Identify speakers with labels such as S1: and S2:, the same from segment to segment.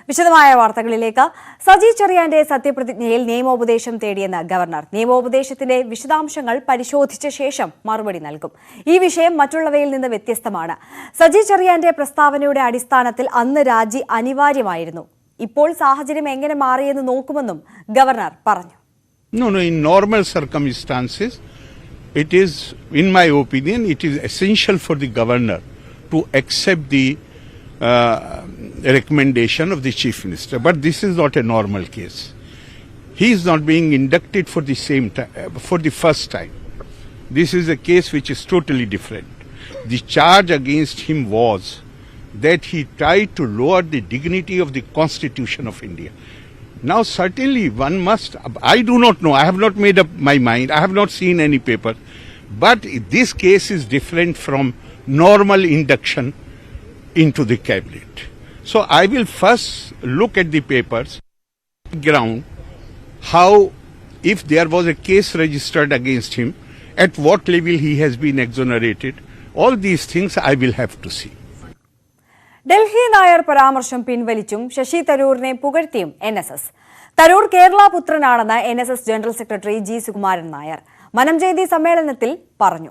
S1: വിശദമായ വാർത്തകളിലേക്ക്. സജി ചെറിയാന്റെ സത്യപ്രതിജ്ഞയിൽ നിയമോപദേശം തേടിയെന്ന് ഗവർണർ. നിയമോപദേശത്തിന്റെ വിശദാംശങ്ങൾ പരിശോധിച്ച ശേഷം മറുപടി നൽകും. ഈ വിഷയം മറ്റുള്ളവയിൽ നിന്ന് വ്യത്യസ്തമാണ്. സജി ചെറിയാന്റെ പ്രസ്താവനയുടെ അടിസ്ഥാനത്തിൽ അന്ന് രാജി അനിവാര്യമായിരുന്നു. ഇപ്പോൾ സാഹചര്യം എങ്ങനെ മാറിയെന്ന് നോക്കുമെന്നും ഗവർണർ പറഞ്ഞു.
S2: No, in normal circumstances, it is, in my opinion, it is essential for the governor to accept the recommendation of the chief minister. But this is not a normal case. He is not being inducted for the same time, for the first time. This is a case which is totally different. The charge against him was that he tried to lower the dignity of the Constitution of India. Now, certainly one must, I do not know, I have not made up my mind, I have not seen any paper, but this case is different from normal induction into the cabinet. So I will first look at the papers, ground, how, if there was a case registered against him, at what level he has been exonerated, all these things I will have to see.
S1: Delhi Nair പരാമർശം പിൻവലിച്ചും ശശി തരൂരിനെ പുകഴ്ത്തിയും NSS. Tharoor Kerala പുത്രനാണെന്ന് NSS general secretary G Sukumaran Nair മനംജയന്തി സമ്മേളനത്തിൽ പറഞ്ഞു.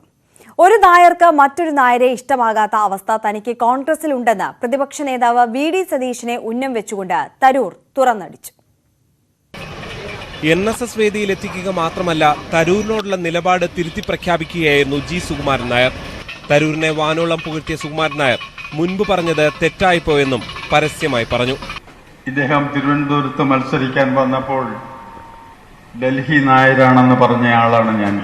S1: ഒരു നായർക്ക് മറ്റൊരു നായരെ ഇഷ്ടമാകാത്ത അവസ്ഥ തനിക്ക് കോൺഗ്രസിലുണ്ടെന്ന് പ്രതിപക്ഷ നേതാവ് VD സതീശനെ ഉന്നം വെച്ചുകൊണ്ട് തരൂർ തുറന്നടിച്ചു.
S3: NSS വേദിയിലെത്തിക്കുക മാത്രമല്ല, തരൂരിനോടുള്ള നിലപാട് തിരുത്തി പ്രഖ്യാപിക്കുകയായിരുന്നു ജി സുകുമാരൻ നായർ. തരൂരിനെ വാനോളം പുകഴ്ത്തിയ സുകുമാരൻ നായർ മുൻപ് പറഞ്ഞത് തെറ്റായിപ്പോയെന്നും പരസ്യമായി പറഞ്ഞു.
S4: ഇദ്ദേഹം തിരുവനന്തപുരത്ത് മത്സരിക്കാൻ വന്നപ്പോൾ ഡൽഹി നായരാണെന്ന് പറഞ്ഞയാളാണ് ഞാൻ.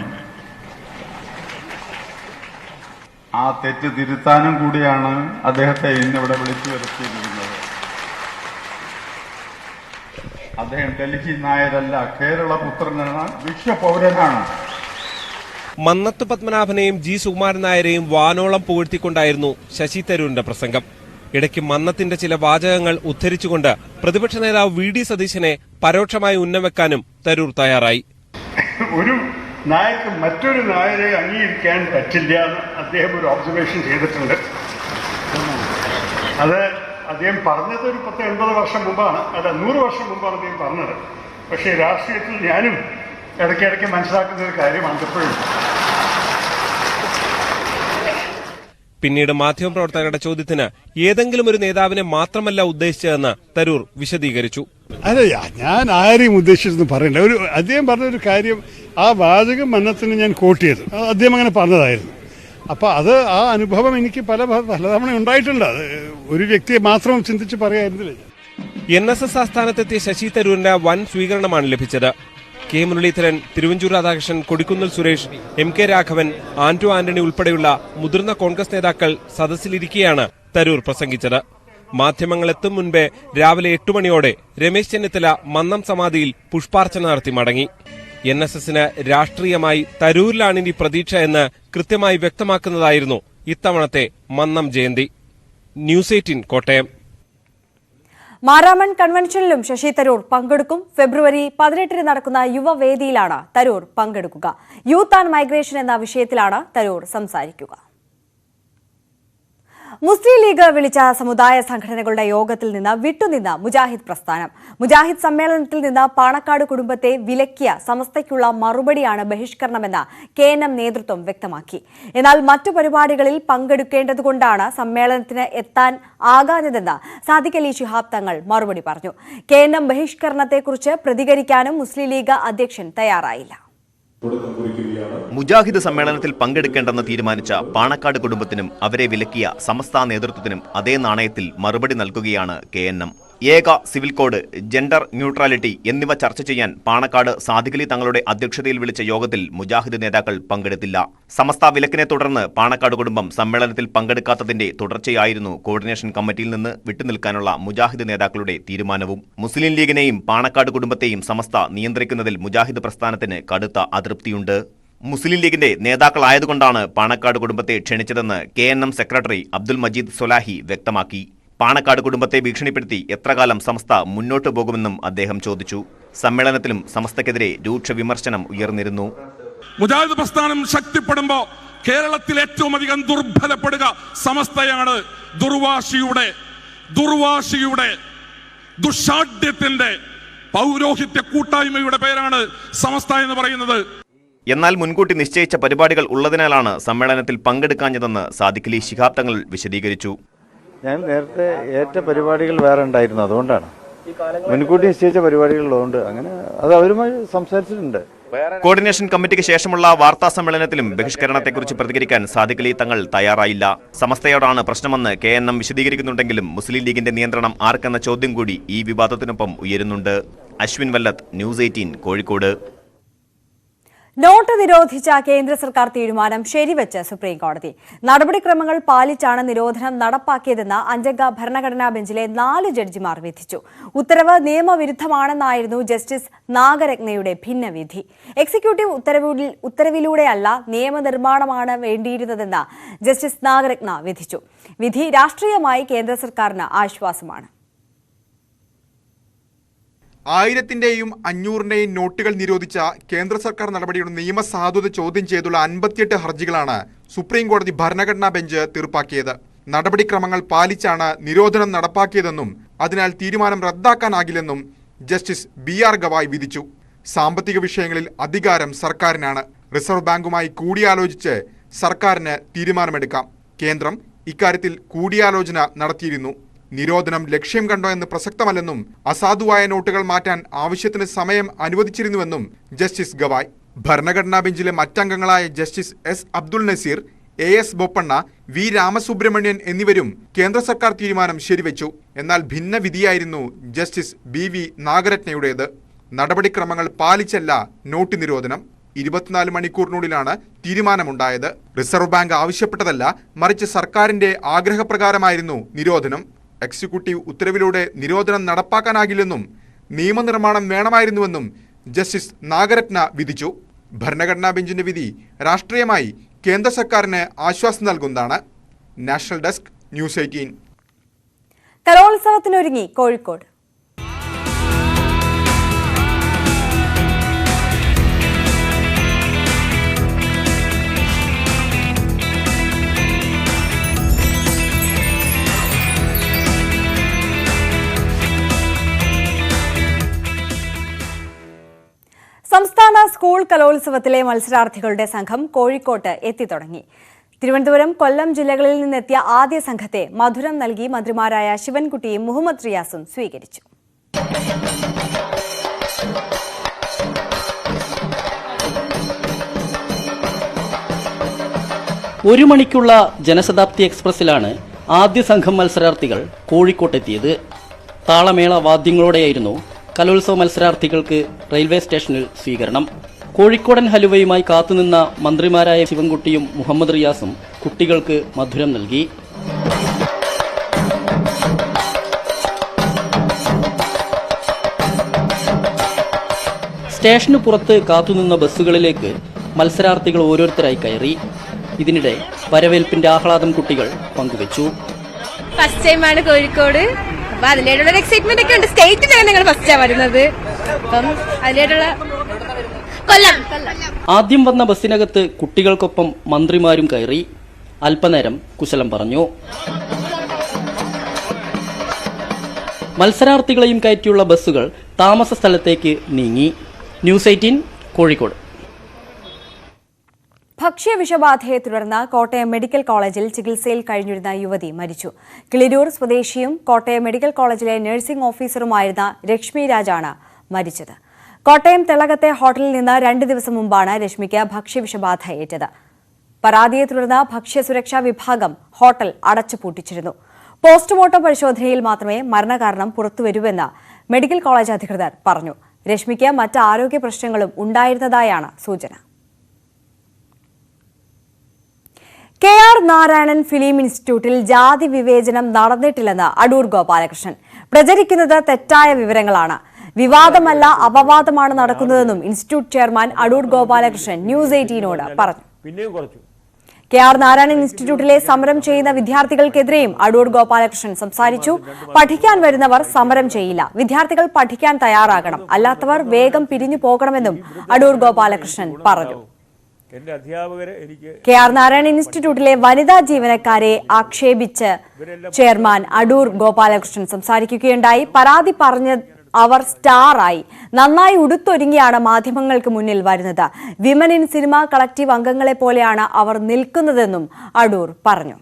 S4: ആ തെറ്റ് തിരുത്താനും കൂടിയാണ് അദ്ദേഹത്തെ ഇന്നിവിടെ വിളിച്ചു വരുത്തിയിരിക്കുന്നത്. അദ്ദേഹം ഡൽഹി നായരല്ല, കേരള പുത്രനാണ്, വിശ്വപൗരനാണ്.
S3: മന്നത്ത് പത്മനാഭനെയും ജി സുകുമാരൻ നായരെയും വാനോളം പുകഴ്ത്തിക്കൊണ്ടായിരുന്നു ശശി തരൂരിന്റെ പ്രസംഗം. ഇടയ്ക്ക് മന്നത്തിന്റെ ചില വാചകങ്ങൾ ഉദ്ധരിച്ചുകൊണ്ട് പ്രതിപക്ഷ നേതാവ് VD സതീശനെ പരോക്ഷമായി ഉന്നവെക്കാനും തരൂർ തയ്യാറായി.
S5: ഒരു നായർക്ക് മറ്റൊരു നായരെ അംഗീകരിക്കാൻ പറ്റില്ല എന്ന് അദ്ദേഹം ഒരു ഒബ്സർവേഷൻ ചെയ്തിട്ടുണ്ട്. അത് അദ്ദേഹം പറഞ്ഞത് ഒരു 80 വർഷം മുമ്പാണ്, അല്ല 100 വർഷം മുമ്പാണ് അദ്ദേഹം പറഞ്ഞത്. പക്ഷേ രാഷ്ട്രീയത്തിൽ ഞാനും ഇടയ്ക്കിടയ്ക്ക് മനസ്സിലാക്കുന്ന ഒരു കാര്യമാണ് എപ്പോഴും.
S3: പിന്നീട് മാധ്യമപ്രവർത്തകരുടെ ചോദ്യത്തിന് ഏതെങ്കിലും ഒരു നേതാവിനെ മാത്രമല്ല ഉദ്ദേശിച്ചതെന്ന് തരൂർ വിശദീകരിച്ചു.
S6: അല്ല, ഞാൻ ആരെയും ഉദ്ദേശിച്ചെന്ന് പറയണ്ട. അദ്ദേഹം പറഞ്ഞൊരു കാര്യം, ആ വാചകം മന്നത്തിന് ഞാൻ കോട്ട് ചെയ്തു, അദ്ദേഹം അങ്ങനെ പറഞ്ഞതായിരുന്നു. അപ്പൊ അത് ആ അനുഭവം എനിക്ക് പലതവണ ഉണ്ടായിട്ടുണ്ട്. അത് ഒരു വ്യക്തിയെ മാത്രം ചിന്തിച്ച് പറയായിരുന്നില്ല.
S3: NSS ആസ്ഥാനത്തെത്തിയ ശശി തരൂരിന് വൻ സ്വീകരണമാണ് ലഭിച്ചത്. K മുരളീധരൻ, തിരുവഞ്ചൂർ രാധാകൃഷ്ണൻ, കൊടിക്കുന്നിൽ സുരേഷ്, MK രാഘവൻ, ആന്റോ ആന്റണി ഉൾപ്പെടെയുള്ള മുതിർന്ന കോൺഗ്രസ് നേതാക്കൾ സദസ്സിലിരിക്കെയാണ് തരൂർ പ്രസംഗിച്ചത്. മാധ്യമങ്ങൾ എത്തും മുൻപേ രാവിലെ 8 മണിയോടെ രമേശ് ചെന്നിത്തല മന്നം സമാധിയിൽ പുഷ്പാർച്ചന നടത്തി മടങ്ങി. NSSന് രാഷ്ട്രീയമായി തരൂരിലാണിനി പ്രതീക്ഷ എന്ന് കൃത്യമായി വ്യക്തമാക്കുന്നതായിരുന്നു ഇത്തവണത്തെ മന്നം ജയന്തി. ന്യൂസ് 18 കോട്ടയം.
S1: മാരാമൺ കൺവെൻഷനിലും ശശി തരൂർ പങ്കെടുക്കും. ഫെബ്രുവരി 18 നടക്കുന്ന യുവവേദിയിലാണ് തരൂർ പങ്കെടുക്കുക. യൂത്ത് ആൻഡ് മൈഗ്രേഷൻ എന്ന വിഷയത്തിലാണ് തരൂർ സംസാരിക്കുക. മുസ്ലിം ലീഗ് വിളിച്ച സമുദായ സംഘടനകളുടെ യോഗത്തിൽ നിന്ന് വിട്ടുനിന്ന മുജാഹിദ് പ്രസ്ഥാനം. മുജാഹിദ് സമ്മേളനത്തിൽ നിന്ന് പാണക്കാട് കുടുംബത്തെ വിലക്കിയ സമസ്തയ്ക്കുള്ള മറുപടിയാണ് ബഹിഷ്കരണമെന്ന് KNM നേതൃത്വം വ്യക്തമാക്കി. എന്നാൽ മറ്റു പരിപാടികളിൽ പങ്കെടുക്കേണ്ടതുകൊണ്ടാണ് സമ്മേളനത്തിന് എത്താൻ ആകാഞ്ഞതെന്ന് സാദിഖ് അലി ശിഹാബ് തങ്ങൾ മറുപടി പറഞ്ഞു. KNM ബഹിഷ്കരണത്തെക്കുറിച്ച് പ്രതികരിക്കാനും മുസ്ലിം ലീഗ് അധ്യക്ഷൻ തയ്യാറായില്ല.
S7: മുജാഹിദ് സമ്മേളനത്തിൽ പങ്കെടുക്കേണ്ടെന്ന് തീരുമാനിച്ച പാണക്കാട് കുടുംബത്തിനും അവരെ വിലക്കിയ സമസ്ത നേതൃത്വത്തിനും അതേ നാണയത്തിൽ മറുപടി നൽകുകയാണ് KNM. ഏക സിവിൽ കോഡ്, ജെൻഡർ ന്യൂട്രാലിറ്റി എന്നിവ ചർച്ച ചെയ്യാൻ പാണക്കാട് സാദിഖ് അലി തങ്ങളുടെ അധ്യക്ഷതയിൽ വിളിച്ച യോഗത്തിൽ മുജാഹിദ് നേതാക്കൾ പങ്കെടുത്തില്ല. സമസ്ത വിലക്കിനെ തുടർന്ന് പാണക്കാട് കുടുംബം സമ്മേളനത്തിൽ പങ്കെടുക്കാത്തതിന്റെ തുടർച്ചയായിരുന്നു കോർഡിനേഷൻ കമ്മിറ്റിയിൽ നിന്ന് വിട്ടുനിൽക്കാനുള്ള മുജാഹിദ് നേതാക്കളുടെ തീരുമാനവും. മുസ്ലിം ലീഗിനെയും പാണക്കാട് കുടുംബത്തെയും സമസ്ത നിയന്ത്രിക്കുന്നതിൽ മുജാഹിദ് പ്രസ്ഥാനത്തിന് കടുത്ത അതൃപ്തിയുണ്ട്. മുസ്ലിം ലീഗിന്റെ നേതാക്കളായതുകൊണ്ടാണ് പാണക്കാട് കുടുംബത്തെ ക്ഷണിച്ചതെന്ന് KNM സെക്രട്ടറി അബ്ദുൽ മജീദ് സൊലാഹി വ്യക്തമാക്കി. പാണക്കാട് കുടുംബത്തെ ഭീഷണിപ്പെടുത്തി എത്രകാലം സമസ്ത മുന്നോട്ടു പോകുമെന്നും അദ്ദേഹം ചോദിച്ചു. സമ്മേളനത്തിലും സമസ്തക്കെതിരെ രൂക്ഷ വിമർശനം ഉയർന്നിരുന്നു.
S8: മുജാഹിദ് പ്രസ്ഥാനം ശക്തിപ്പെടുമ്പോൾ കേരളത്തിൽ ഏറ്റവും അധികം ദുർബലപ്പെടുക സമസ്തയാണ്. ദുർവാശിയുടെ ദുഷാഢ്യത്തിന്റെ പൗരോഹിത്യ കൂട്ടായ്മയുടെ പേരാണ് സമസ്ത എന്ന് പറയുന്നത്.
S7: എന്നാൽ മുൻകൂട്ടി നിശ്ചയിച്ച പരിപാടികൾ ഉള്ളതിനാലാണ് സമ്മേളനത്തിൽ പങ്കെടുക്കാഞ്ഞതെന്ന് സാദിഖ് അലി ശിഹാബ് തങ്ങൾ വിശദീകരിച്ചു.
S9: ഞാൻ നേരത്തെ ഏറ്റ പരിപാടികൾ വേറെ ഉണ്ടായിരുന്നു, അതുകൊണ്ടാണ്. മുൻകൂട്ടി നിശ്ചയിച്ച പരിപാടികളുള്ളതുകൊണ്ട് അങ്ങനെ അത് അവരുമായി സംസാരിച്ചിട്ടുണ്ട്.
S7: കോർഡിനേഷൻ കമ്മിറ്റിക്ക് ശേഷമുള്ള വാർത്താ സമ്മേളനത്തിലും ബഹിഷ്കരണത്തെക്കുറിച്ച് പ്രതികരിക്കാൻ സാദിഖ് അലി തങ്ങൾ തയ്യാറായില്ല. സമസ്തയോടാണ് പ്രശ്നമെന്ന് KNM വിശദീകരിക്കുന്നുണ്ടെങ്കിലും മുസ്ലിം ലീഗിന്റെ നിയന്ത്രണം ആർക്കെന്ന ചോദ്യം കൂടി ഈ വിവാദത്തിനൊപ്പം ഉയരുന്നുണ്ട്. അശ്വിൻ വല്ലത്ത്, ന്യൂസ് 18 കോഴിക്കോട്.
S1: നോട്ട് നിരോധിച്ച കേന്ദ്ര സർക്കാർ തീരുമാനം ശരിവെച്ച് സുപ്രീം കോടതി. നടപടിക്രമങ്ങൾ പാലിച്ചാണ് നിരോധനം നടപ്പാക്കിയതെന്ന് 5-അംഗ ഭരണഘടനാ ബെഞ്ചിലെ 4 ജഡ്ജിമാർ വിധിച്ചു. ഉത്തരവ് നിയമവിരുദ്ധമാണെന്നായിരുന്നു ജസ്റ്റിസ് നാഗരത്നയുടെ ഭിന്നവിധി. എക്സിക്യൂട്ടീവ് ഉത്തരവിലൂടെയല്ല നിയമനിർമ്മാണമാണ് വേണ്ടിയിരുന്നതെന്ന് ജസ്റ്റിസ് നാഗരത്ന വിധിച്ചു. വിധി രാഷ്ട്രീയമായി കേന്ദ്ര സർക്കാരിന് ആശ്വാസമാണ്.
S10: 1000-ന്റെയും 500-ന്റെയും നോട്ടുകൾ നിരോധിച്ച കേന്ദ്ര സർക്കാർ നടപടിയുടെ നിയമസാധുത ചോദ്യം ചെയ്തുള്ള 58 ഹർജികളാണ് സുപ്രീം കോടതി ഭരണഘടനാ ബെഞ്ച് തീർപ്പാക്കിയത്. നടപടിക്രമങ്ങൾ പാലിച്ചാണ് നിരോധനം നടപ്പാക്കിയതെന്നും അതിനാൽ തീരുമാനം റദ്ദാക്കാനാകില്ലെന്നും ജസ്റ്റിസ് BR ഗവായ് വിധിച്ചു. സാമ്പത്തിക വിഷയങ്ങളിൽ അധികാരം സർക്കാരിനാണ്. റിസർവ് ബാങ്കുമായി കൂടിയാലോചിച്ച് സർക്കാരിന് തീരുമാനമെടുക്കാം. കേന്ദ്രം ഇക്കാര്യത്തിൽ കൂടിയാലോചന നടത്തിയിരുന്നു. നിരോധനം ലക്ഷ്യം കണ്ടോ എന്ന് പ്രസക്തമല്ലെന്നും അസാധുവായ നോട്ടുകൾ മാറ്റാൻ ആവശ്യത്തിന് സമയം അനുവദിച്ചിരുന്നുവെന്നും ജസ്റ്റിസ് ഗവായ്. ഭരണഘടനാ ബെഞ്ചിലെ മറ്റംഗങ്ങളായ justice S Abdul Nazeer, AS Bopanna, V Ramasubramanian എന്നിവരും കേന്ദ്ര സർക്കാർ തീരുമാനം ശരിവെച്ചു. എന്നാൽ ഭിന്ന വിധിയായിരുന്നു ജസ്റ്റിസ് BV നാഗരത്നയുടേത്. നടപടിക്രമങ്ങൾ പാലിച്ചല്ല നോട്ട് നിരോധനം. 24 മണിക്കൂറിനുള്ളിലാണ് തീരുമാനമുണ്ടായത്. റിസർവ് ബാങ്ക് ആവശ്യപ്പെട്ടതല്ല, മറിച്ച് സർക്കാരിന്റെ ആഗ്രഹപ്രകാരമായിരുന്നു നിരോധനം. എക്സിക്യൂട്ടീവ് ഉത്തരവിലൂടെ നിരോധനം നടപ്പാക്കാനാകില്ലെന്നും നിയമനിർമ്മാണം വേണമായിരുന്നുവെന്നും ജസ്റ്റിസ് നാഗരത്ന വിധിച്ചു. ഭരണഘടനാ ബെഞ്ചിന്റെ വിധി രാഷ്ട്രീയമായി കേന്ദ്ര സർക്കാരിന് ആശ്വാസം നൽകുന്നതാണ്. National desk, news 18.
S1: കലോത്സവത്തിനൊരുങ്ങി കോഴിക്കോട്. സംസ്ഥാന സ്കൂൾ കലോത്സവത്തിലെ മത്സരാർത്ഥികളുടെ സംഘം കോഴിക്കോട്ട് എത്തിത്തുടങ്ങി. തിരുവനന്തപുരം, കൊല്ലം ജില്ലകളിൽ നിന്നെത്തിയ ആദ്യ സംഘത്തെ മധുരം നൽകി മന്ത്രിമാരായ ശിവൻകുട്ടിയും മുഹമ്മദ് റിയാസും സ്വീകരിച്ചു.
S11: ഒരു മണിക്കുള്ള ജനശതാബ്ദി എക്സ്പ്രസിലാണ് ആദ്യ സംഘം മത്സരാർത്ഥികൾ കോഴിക്കോട്ടെത്തിയത്. താളമേള വാദ്യങ്ങളോടെയായിരുന്നു കലോത്സവ മത്സരാർത്ഥികൾക്ക് റെയിൽവേ സ്റ്റേഷനിൽ സ്വീകരണം. കോഴിക്കോടൻ ഹലുവയുമായി കാത്തുനിന്ന മന്ത്രിമാരായ ശിവൻകുട്ടിയും മുഹമ്മദ് റിയാസും കുട്ടികൾക്ക് മധുരം നൽകി. സ്റ്റേഷന് പുറത്ത് കാത്തുനിന്ന ബസ്സുകളിലേക്ക് മത്സരാർത്ഥികൾ ഓരോരുത്തരായി കയറി. ഇതിനിടെ വരവേൽപ്പിന്റെ ആഹ്ലാദം കുട്ടികൾ പങ്കുവച്ചു.
S12: ഫസ്റ്റ് ടൈമാണ് കോഴിക്കോട്, അപ്പൊ അതിൻ്റെതായിട്ടുള്ള എക്സൈറ്റ്മെന്റ് ഒക്കെ ഉണ്ട്. സ്റ്റേറ്റിലാണ് ഞങ്ങൾ ഫസ്റ്റാ വരുന്നത്, അപ്പം അതിൻ്റെതായിട്ടുള്ള കൊല്ലം.
S11: ആദ്യം വന്ന ബസ്സിനകത്ത് കുട്ടികൾക്കൊപ്പം മന്ത്രിമാരും കയറി. അല്പനേരം കുശലം പറഞ്ഞു. മത്സരാർത്ഥികളെയും കയറ്റിയുള്ള ബസ്സുകൾ താമസ സ്ഥലത്തേക്ക് നീങ്ങി. ന്യൂസ് 18 കോഴിക്കോട്.
S1: ഭക്ഷ്യവിഷബാധയെ തുടർന്ന് കോട്ടയം മെഡിക്കൽ കോളേജിൽ ചികിത്സയിൽ കഴിഞ്ഞിരുന്ന യുവതി മരിച്ചു. കിളിരൂർ സ്വദേശിയും കോട്ടയം മെഡിക്കൽ കോളേജിലെ നഴ്സിംഗ് ഓഫീസറുമായിരുന്ന രശ്മി രാജാണ് മരിച്ചത്. കോട്ടയം തെളകത്തെ ഹോട്ടലിൽ നിന്ന് 2 ദിവസം മുമ്പാണ് രശ്മിക്ക് ഭക്ഷ്യവിഷബാധ ഏറ്റത്. പരാതിയെ തുടർന്ന് ഭക്ഷ്യസുരക്ഷാ വിഭാഗം ഹോട്ടൽ അടച്ചുപൂട്ടിച്ചിരുന്നു. പോസ്റ്റ്മോർട്ടം പരിശോധനയിൽ മാത്രമേ മരണകാരണം പുറത്തുവരൂവെന്ന് മെഡിക്കൽ കോളേജ് അധികൃതർ പറഞ്ഞു. രശ്മിക്ക് മറ്റ് ആരോഗ്യ പ്രശ്നങ്ങളും ഉണ്ടായിരുന്നതായാണ് സൂചന. KR നാരായണൻ ഫിലിം ഇൻസ്റ്റിറ്റ്യൂട്ടിൽ ജാതി വിവേചനം നടന്നിട്ടില്ലെന്ന് അടൂർ ഗോപാലകൃഷ്ണൻ. പ്രചരിക്കുന്നത് തെറ്റായ വിവരങ്ങളാണ്. വിവാദമല്ല, അപവാദമാണ് നടക്കുന്നതെന്നും institute chairman Adoor Gopalakrishnan news 18നോട് പറഞ്ഞു. KR നാരായണൻ ഇൻസ്റ്റിറ്റ്യൂട്ടിലെ സമരം ചെയ്യുന്ന വിദ്യാർത്ഥികൾക്കെതിരെയും അടൂർ ഗോപാലകൃഷ്ണൻ സംസാരിച്ചു. പഠിക്കാൻ വരുന്നവർ സമരം ചെയ്യില്ല, വിദ്യാർത്ഥികൾ പഠിക്കാൻ തയ്യാറാകണം, അല്ലാത്തവർ വേഗം പിരിഞ്ഞു പോകണമെന്നും അടൂർ ഗോപാലകൃഷ്ണൻ പറഞ്ഞു.
S13: എൻ്റെ അധ്യാപകരെ എനിക്ക്
S1: KR നാരായണ ഇൻസ്റ്റിറ്റ്യൂട്ടിലെ വനിതാ ജീവനക്കാരെ ആക്ഷേപിച്ച് ചെയർമാൻ അടൂർ ഗോപാലകൃഷ്ണൻ സംസാരിക്കുകയുണ്ടായി. പരാതി പറഞ്ഞ അവർ സ്റ്റാറായി നന്നായി ഉടുത്തൊരുങ്ങിയാണ് മാധ്യമങ്ങൾക്ക് മുന്നിൽ വരുന്നത്. വിമൻ ഇൻ സിനിമ കളക്റ്റീവ് അംഗങ്ങളെ പോലെയാണ് അവർ നിൽക്കുന്നതെന്നും അടൂർ പറഞ്ഞു.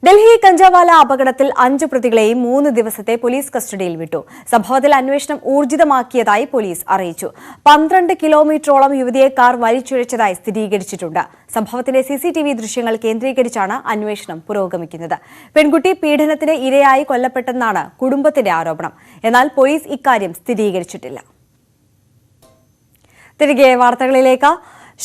S1: ഡൽഹി കഞ്ചാവാല അപകടത്തിൽ 5 പ്രതികളെയും 3 ദിവസത്തെ പോലീസ് കസ്റ്റഡിയിൽ വിട്ടു. സംഭവത്തിൽ അന്വേഷണം ഊർജിതമാക്കിയതായി പോലീസ് അറിയിച്ചു. 12 കിലോമീറ്ററോളം യുവതിയെ കാർ വലിച്ചിഴച്ചതായി സ്ഥിരീകരിച്ചിട്ടുണ്ട്. സംഭവത്തിന്റെ CCTV ദൃശ്യങ്ങൾ കേന്ദ്രീകരിച്ചാണ് അന്വേഷണം പുരോഗമിക്കുന്നത്. പെൺകുട്ടി പീഡനത്തിന് ഇരയായി കൊല്ലപ്പെട്ടെന്നാണ് കുടുംബത്തിന്റെ ആരോപണം. എന്നാൽ പോലീസ് ഇക്കാര്യം സ്ഥിരീകരിച്ചിട്ടില്ല. തിരികെ വാർത്തകളിലേക്ക്.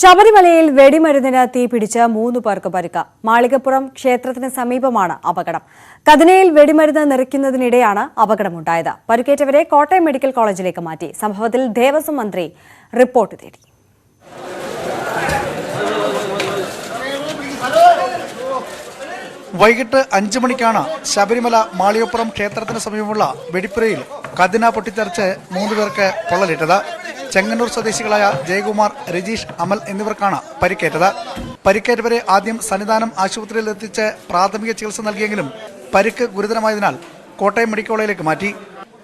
S1: ശബരിമലയിൽ വെടിമരുന്നിന് തീപിടിച്ച് 3 പേർക്ക് പരിക്ക്. മാളികപ്പുറം ക്ഷേത്രത്തിന് സമീപമാണ് അപകടം. കതിനയിൽ വെടിമരുന്ന് നിറയ്ക്കുന്നതിനിടെയാണ് അപകടമുണ്ടായത്. പരിക്കേറ്റവരെ കോട്ടയം മെഡിക്കൽ കോളേജിലേക്ക് മാറ്റി. സംഭവത്തിൽ ദേവസ്വം മന്ത്രി റിപ്പോർട്ട് തേടി.
S14: വൈകിട്ട് 5 മണിക്കാണ് ശബരിമല മാളികപ്പുറം ക്ഷേത്രത്തിന് സമീപമുള്ള വെടിപ്പുരയിൽ കതിന പൊട്ടിത്തെറിച്ച് 3 പേർക്ക് പൊള്ളലേറ്റത്. ചെങ്ങന്നൂർ സ്വദേശികളായ ജയകുമാർ, രജീഷ്, അമൽ എന്നിവർക്കാണ് പരിക്കേറ്റത്. പരിക്കേറ്റവരെ ആദ്യം സന്നിധാനം ആശുപത്രിയിൽ എത്തിച്ച് പ്രാഥമിക ചികിത്സ നൽകിയെങ്കിലും പരിക്ക് ഗുരുതരമായതിനാൽ കോട്ടയം മെഡിക്കൽ കോളേജിലേക്ക് മാറ്റി.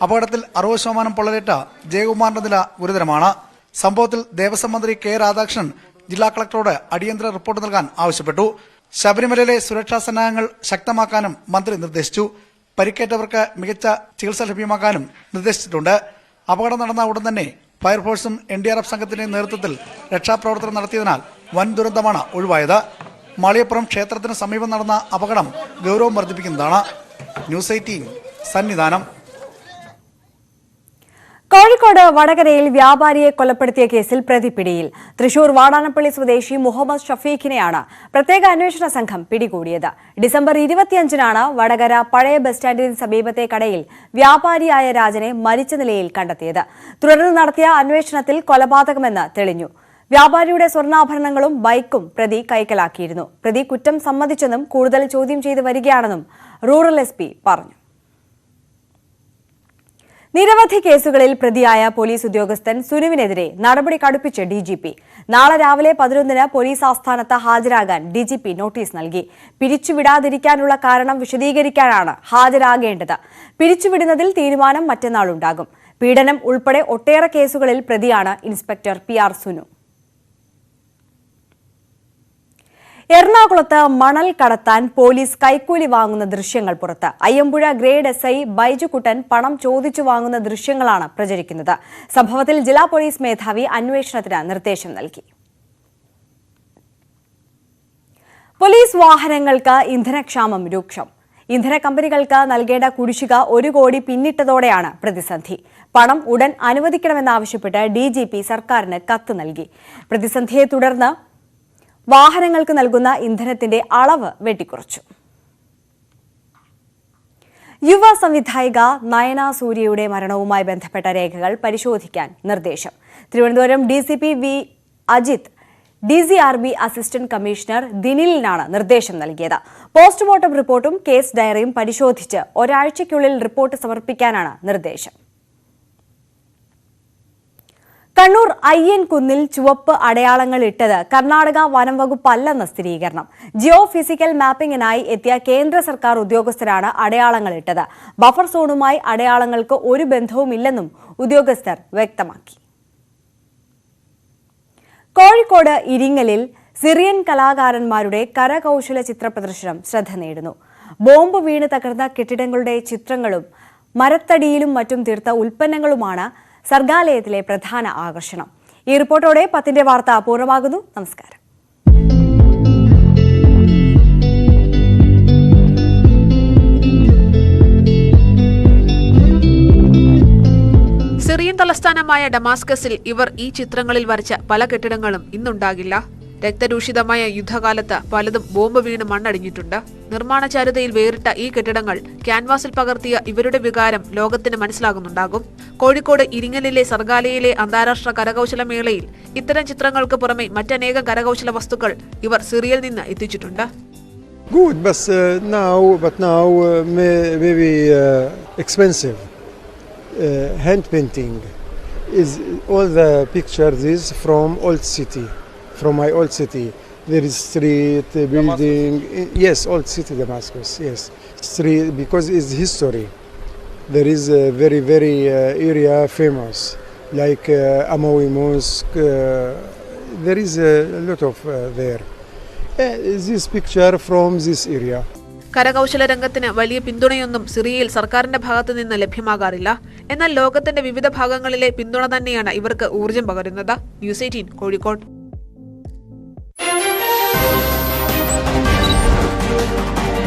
S14: അപകടത്തിൽ 60% പൊള്ളലേറ്റ ജയകുമാറിന്റെ നില ഗുരുതരമാണ്. സംഭവത്തിൽ ദേവസ്വം മന്ത്രി K. രാധാകൃഷ്ണൻ ജില്ലാ കളക്ടറോട് അടിയന്തര റിപ്പോർട്ട് നൽകാൻ ആവശ്യപ്പെട്ടു. ശബരിമലയിലെ സുരക്ഷാ സന്നാഹങ്ങൾ ശക്തമാക്കാനും മന്ത്രി നിർദ്ദേശിച്ചു. പരിക്കേറ്റവർക്ക് മികച്ച ചികിത്സ ലഭ്യമാക്കാനും നിർദ്ദേശിച്ചിട്ടുണ്ട്. അപകടം നടന്ന ഉടൻ തന്നെ ഫയർഫോഴ്സും NDRF സംഘത്തിന്റെ നേതൃത്വത്തിൽ രക്ഷാപ്രവർത്തനം നടത്തിയതിനാൽ വൻ ദുരന്തമാണ് ഒഴിവായത്. മാളികപ്പുറം ക്ഷേത്രത്തിന് സമീപം നടന്ന അപകടം ഗൗരവം വർദ്ധിപ്പിക്കുന്നതാണ്. ന്യൂസ് 18 സന്നിധാനം.
S1: കോഴിക്കോട് വടകരയിൽ വ്യാപാരിയെ കൊലപ്പെടുത്തിയ കേസിൽ പ്രതി പിടിയിൽ. തൃശൂർ വാടാനപ്പള്ളി സ്വദേശി മുഹമ്മദ് ഷഫീഖിനെയാണ് പ്രത്യേക അന്വേഷണ സംഘം പിടികൂടിയത്. ഡിസംബർ 25-നാണ് വടകര പഴയ ബസ് സ്റ്റാൻഡിന് സമീപത്തെ കടയിൽ വ്യാപാരിയായ രാജനെ മരിച്ച നിലയിൽ കണ്ടെത്തിയത്. തുടർന്ന് നടത്തിയ അന്വേഷണത്തിൽ കൊലപാതകമെന്ന് തെളിഞ്ഞു. വ്യാപാരിയുടെ സ്വർണ്ണാഭരണങ്ങളും ബൈക്കും പ്രതി കൈക്കലാക്കിയിരുന്നു. പ്രതി കുറ്റം സമ്മതിച്ചെന്നും കൂടുതൽ ചോദ്യം ചെയ്തു വരികയാണെന്നും റൂറൽ SP പറഞ്ഞു. നിരവധി കേസുകളിൽ പ്രതിയായ പോലീസ് ഉദ്യോഗസ്ഥൻ സുനുവിനെതിരെ നടപടി കടുപ്പിച്ച് DGP. നാളെ രാവിലെ 11-ന് പോലീസ് ആസ്ഥാനത്ത് ഹാജരാകാൻ DGP നോട്ടീസ് നൽകി. പിരിച്ചുവിടാതിരിക്കാനുള്ള കാരണം വിശദീകരിക്കാനാണ് ഹാജരാകേണ്ടത്. പിരിച്ചുവിടുന്നതിൽ തീരുമാനം മറ്റന്നാളുണ്ടാകും. പീഡനം ഉൾപ്പെടെ ഒട്ടേറെ കേസുകളിൽ പ്രതിയാണ് ഇൻസ്പെക്ടർ PR സുനു. എറണാകുളത്ത് മണൽ കടത്താൻ പോലീസ് കൈക്കൂലി വാങ്ങുന്ന ദൃശ്യങ്ങൾ പുറത്ത്. അയ്യമ്പുഴ ഗ്രേഡ് SI ബൈജുക്കുട്ടൻ പണം ചോദിച്ചു വാങ്ങുന്ന ദൃശ്യങ്ങളാണ് പ്രചരിക്കുന്നത്. സംഭവത്തിൽ ജില്ലാ പോലീസ് മേധാവി അന്വേഷണത്തിന് നിർദ്ദേശം നൽകി. പോലീസ് വാഹനങ്ങൾക്ക് ഇന്ധനക്ഷാമം രൂക്ഷം. ഇന്ധന കമ്പനികൾക്ക് നൽകേണ്ട കുടിശ്ശിക 1 കോടി പിന്നിട്ടതോടെയാണ് പ്രതിസന്ധി. പണം ഉടൻ അനുവദിക്കണമെന്നാവശ്യപ്പെട്ട് DGP സർക്കാരിന് കത്ത് നൽകി. പ്രതിസന്ധിയെ തുടർന്ന് വാഹനങ്ങൾക്ക് നൽകുന്ന ഇന്ധനത്തിന്റെ അളവ് വെട്ടിക്കുറച്ചു. യുവ സംവിധായിക നയന സൂര്യയുടെ മരണവുമായി ബന്ധപ്പെട്ട രേഖകൾ പരിശോധിക്കാൻ നിർദ്ദേശം. Thiruvananthapuram DCP V. Ajith DCRB assistant commissioner ദിനിലിനാണ് നിർദ്ദേശം നൽകിയത്. പോസ്റ്റ്മോർട്ടം റിപ്പോർട്ടും കേസ് ഡയറിയും പരിശോധിച്ച് ഒരാഴ്ചയ്ക്കുള്ളിൽ റിപ്പോർട്ട് സമർപ്പിക്കാനാണ് നിർദ്ദേശം. കണ്ണൂർ അയ്യൻകുന്നിൽ ചുവപ്പ് അടയാളങ്ങൾ ഇട്ടത് കർണാടക വനം വകുപ്പല്ലെന്ന സ്ഥിരീകരണം. ജിയോ ഫിസിക്കൽ മാപ്പിംഗിനായി എത്തിയ കേന്ദ്ര സർക്കാർ ഉദ്യോഗസ്ഥരാണ് അടയാളങ്ങൾ ഇട്ടത്. ബഫർ സോണുമായി അടയാളങ്ങൾക്ക് ഒരു ബന്ധവുമില്ലെന്നും ഉദ്യോഗസ്ഥർ വ്യക്തമാക്കി. കോഴിക്കോട് ഇരിങ്ങലിൽ സിറിയൻ കലാകാരന്മാരുടെ കരകൗശല ചിത്ര പ്രദർശനം ശ്രദ്ധ നേടുന്നു. ബോംബ് വീണ് തകർന്ന കെട്ടിടങ്ങളുടെ ചിത്രങ്ങളും മരത്തടിയിലും മറ്റും തീർത്ത ഉൽപ്പന്നങ്ങളുമാണ് സർഗാലയത്തിലെ പ്രധാന ആകർഷണം. ഈ റിപ്പോർട്ടോടെ 10-ന്റെ വാർത്ത പൂർണ്ണമാകുന്നു. നമസ്കാരം.
S15: സിറിയൻ തലസ്ഥാനമായ ഡമാസ്കസിൽ ഇവർ ഈ ചിത്രങ്ങളിൽ വരച്ച പല കെട്ടിടങ്ങളും ഇന്നുണ്ടാകില്ല. രക്തരൂഷിതമായ യുദ്ധകാലത്ത് പലതും ബോംബ് വീണ് മണ്ണടിഞ്ഞിട്ടുണ്ട്. നിർമ്മാണചാരുതയിൽ വേറിട്ട ഈ കെട്ടിടങ്ങൾ ക്യാൻവാസിൽ പകർത്തിയ ഇവരുടെ വികാരം ലോകത്തിന് മനസ്സിലാകുന്നുണ്ടാകും. കോഴിക്കോട് ഇരിങ്ങലിലെ സർഗാലയയിലെ അന്താരാഷ്ട്ര കരകൗശല മേളയിൽ ഇത്തരം ചിത്രങ്ങൾക്ക് പുറമെ മറ്റനേകം കരകൗശല വസ്തുക്കൾ ഇവർ സിറിയയിൽ നിന്ന് എത്തിച്ചിട്ടുണ്ട്.
S16: Good, but now very expensive hand painting is all the pictures is from old city, from my old city. There is street, building. Yes, old city Damascus. Yes, street because it's history. There is a very area famous like Amawi Mosque. There is a lot of there. This picture from this area.
S15: കരകൗശല രംഗത്തിന് വലിയ പിന്തുണയൊന്നും സിറിയയിൽ സർക്കാരിന്റെ ഭാഗത്തു നിന്ന് ലഭ്യമാകാറില്ല. എന്നാൽ ലോകത്തിന്റെ വിവിധ ഭാഗങ്ങളിലെ പിന്തുണ തന്നെയാണ് ഇവർക്ക് ഊർജം പകരുന്നത്. ന്യൂസ് 18 കോഴിക്കോട്.